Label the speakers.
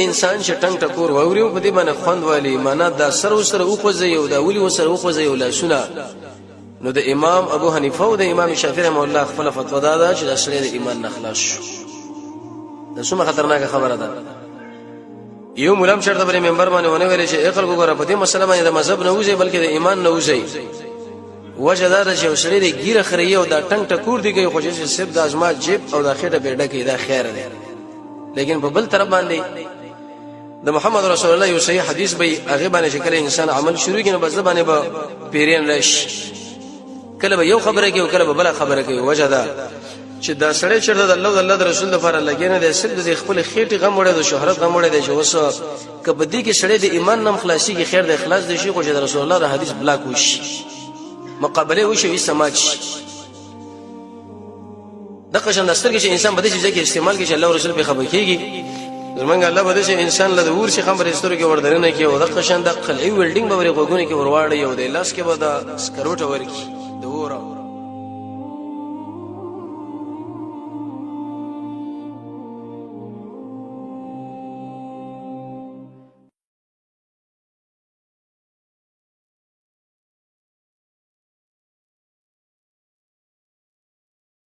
Speaker 1: انسان چې ټنګ ټکور ووري په دې باندې خوند والی معنا دا سر سره او خوځي او دا ولي وسره او خوځي او لا سنا نو د امام ابو حنیفه او د امام شافعی رحمه الله خپل فتوا دا چې د سړي د ایمان نخلاص شو. دا څومره خطرناکه خبره ده. یو مولام شرط پر منبر باندې ونه ویل چې اقل وګوره په دې مسله باندې د مذهب نه وځي بلکې د ایمان نه وځي. وجه دا چې سړي د ګیره خري او دا ټنګ ټکور دی کوي خو چې صرف د ازما جيب او د خېټه بیډه کې دا خیر دی. لیکن په بل طرف باندې د محمد رسول الله یو صحیح حدیث به هغه باندې چې کله انسان عمل شروع کړي نو بس باندې به پیرین راشي. کله به یو خبره کوي او کله به بل خبره کوي. وجه دا چې دا سړی چې د الله د رسول لپاره لګینه د صرف د خپل خېټي غم وړي د شهرت غم وړي د جوسه کبدي کې سړی د ایمان نام خلاصي کې خیر د اخلاص د شي خو چې د رسول الله د حدیث بلاک وشي مقابله وشي سماج د قشن دستر کې انسان بده چې استعمال کې الله رسول په خبر کېږي زمونږ الله بده چې انسان له ور شي خبر استر کې وردرنه کې او د قشن د قلعي ویلډینګ به ورغونه کې ورواړي او د لاس کې به د سکروټ ورکی د ور